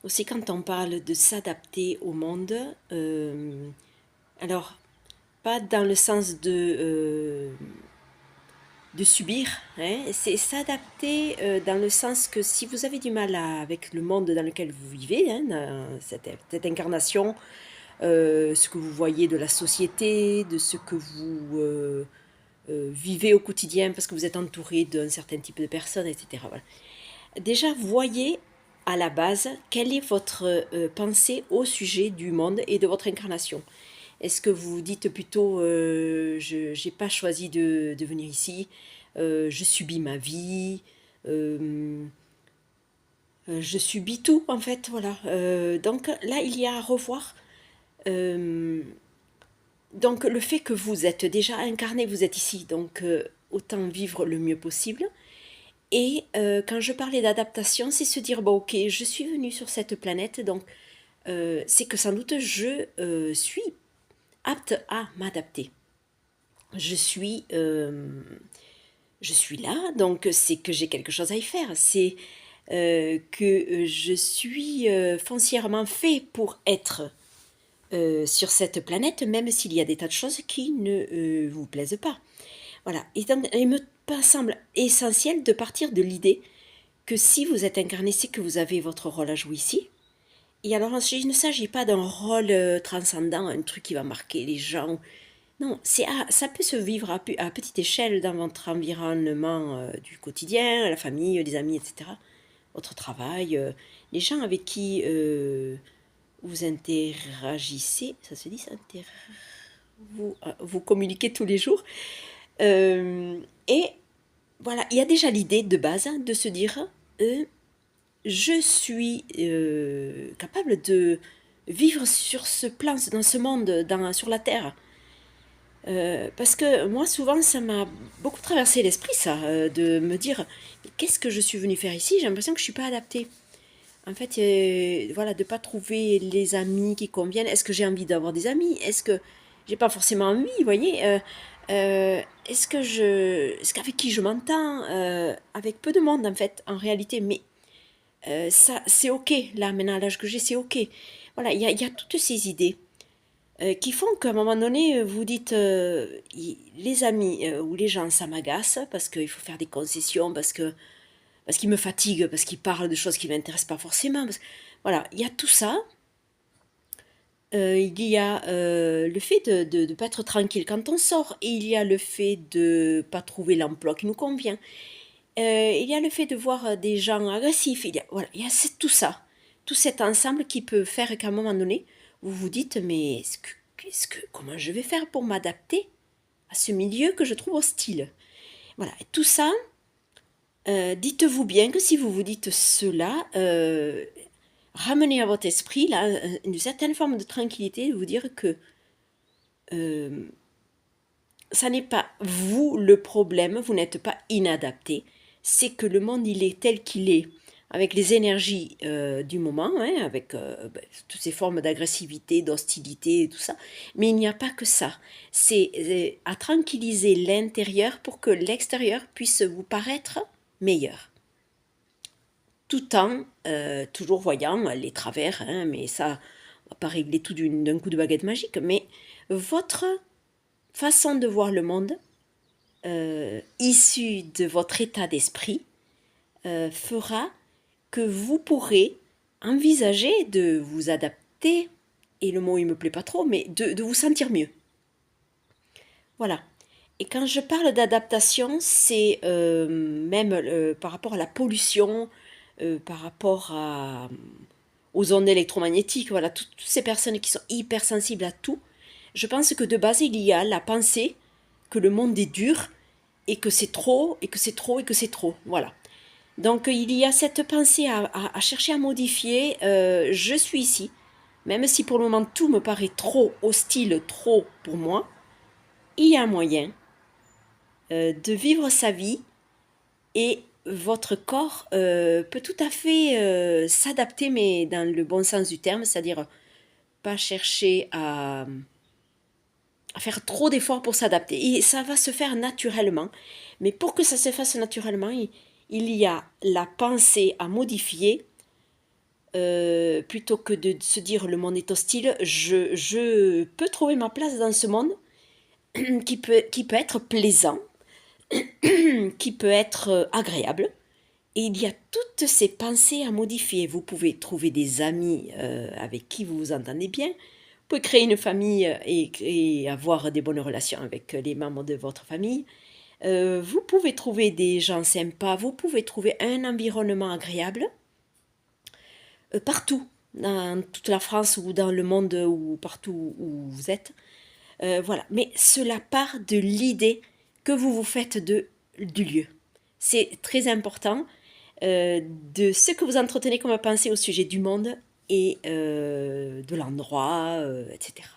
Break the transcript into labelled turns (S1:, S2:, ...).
S1: Aussi, quand on parle de s'adapter au monde, alors, pas dans le sens de subir, hein, c'est s'adapter dans le sens que si vous avez du mal avec le monde dans lequel vous vivez, hein, dans cette incarnation, ce que vous voyez de la société, de ce que vous vivez au quotidien parce que vous êtes entouré d'un certain type de personnes, etc. Voilà. Déjà, voyez à la base quelle est votre pensée au sujet du monde et de votre incarnation. Est-ce que vous dites plutôt je n'ai pas choisi de venir ici, je subis ma vie, euh, je subis tout en fait, voilà. Donc là, il y a à revoir. euh, donc le fait que vous êtes déjà incarné, vous êtes ici, donc autant vivre le mieux possible. Et quand je parlais d'adaptation, c'est se dire, bon ok, je suis venu sur cette planète, donc c'est que sans doute je suis apte à m'adapter. Je suis, euh, je suis là, donc c'est que j'ai quelque chose à y faire. C'est que je suis foncièrement fait pour être sur cette planète, même s'il y a des tas de choses qui ne vous plaisent pas. Voilà. Et donc, il me semble essentiel de partir de l'idée que si vous êtes incarné, c'est que vous avez votre rôle à jouer ici. Et alors, il ne s'agit pas d'un rôle transcendant, un truc qui va marquer les gens. Non, ça peut se vivre à petite échelle dans votre environnement du quotidien, la famille, les amis, etc. Votre travail, les gens avec qui vous interagissez, ça se dit, vous communiquez tous les jours. Euh, et voilà, il y a déjà l'idée de base hein, de se dire, je suis capable de vivre sur ce plan, dans ce monde, sur la Terre. Parce que moi, souvent, ça m'a beaucoup traversé l'esprit, ça, de me dire, mais qu'est-ce que je suis venue faire ici? J'ai l'impression que je ne suis pas adaptée. En fait, voilà, de ne pas trouver les amis qui conviennent. Est-ce que j'ai envie d'avoir des amis? Est-ce que j'ai pas forcément envie, vous voyez? Est-ce qu'avec qui je m'entends? Avec peu de monde, en fait, en réalité. Mais ça, c'est ok, là, maintenant, à l'âge que j'ai, c'est ok. Voilà, il y a toutes ces idées qui font qu'à un moment donné, vous dites, les amis ou les gens, ça m'agace parce qu'il faut faire des concessions, parce qu'ils me fatiguent, parce qu'ils parlent de choses qui ne m'intéressent pas forcément. Voilà, il y a tout ça. Il y a le fait de ne pas être tranquille quand on sort, et il y a le fait de ne pas trouver l'emploi qui nous convient. Il y a le fait de voir des gens agressifs. Voilà, il y a tout ça, tout cet ensemble qui peut faire qu'à un moment donné, vous vous dites, mais comment je vais faire pour m'adapter à ce milieu que je trouve hostile? Voilà, et tout ça, dites-vous bien que si vous vous dites cela, ramenez à votre esprit là, une certaine forme de tranquillité, de vous dire que euh, ça n'est pas vous le problème, vous n'êtes pas inadapté, c'est que le monde il est tel qu'il est, avec les énergies du moment, hein, avec toutes ces formes d'agressivité, d'hostilité et tout ça, mais il n'y a pas que ça. C'est à tranquilliser l'intérieur pour que l'extérieur puisse vous paraître meilleur, tout en toujours voyant les travers, hein, mais ça, on va pas régler tout d'un coup de baguette magique, mais votre façon de voir le monde, issu de votre état d'esprit, fera que vous pourrez envisager de vous adapter, et le mot il me plaît pas trop, mais de vous sentir mieux. Voilà. Et quand je parle d'adaptation, c'est même par rapport à la pollution, par rapport aux ondes électromagnétiques, voilà, toutes ces personnes qui sont hypersensibles à tout. Je pense que de base, il y a la pensée que le monde est dur et que c'est trop, et que c'est trop, et que c'est trop. Voilà. Donc il y a cette pensée à chercher à modifier. Je suis ici, même si pour le moment tout me paraît trop hostile, trop pour moi, il y a un moyen de vivre sa vie, et votre corps peut tout à fait s'adapter, mais dans le bon sens du terme, c'est-à-dire pas chercher à faire trop d'efforts pour s'adapter. Et ça va se faire naturellement. Mais pour que ça se fasse naturellement, il y a la pensée à modifier plutôt que de se dire le monde est hostile, je peux trouver ma place dans ce monde qui peut être plaisant, qui peut être agréable. Et il y a toutes ces pensées à modifier. Vous pouvez trouver des amis avec qui vous vous entendez bien. Vous pouvez créer une famille et avoir des bonnes relations avec les membres de votre famille. Vous pouvez trouver des gens sympas. Vous pouvez trouver un environnement agréable partout, dans toute la France ou dans le monde ou partout où vous êtes. Voilà. Mais cela part de l'idée que vous vous faites du lieu. C'est très important de ce que vous entretenez comme pensée au sujet du monde et de l'endroit, etc.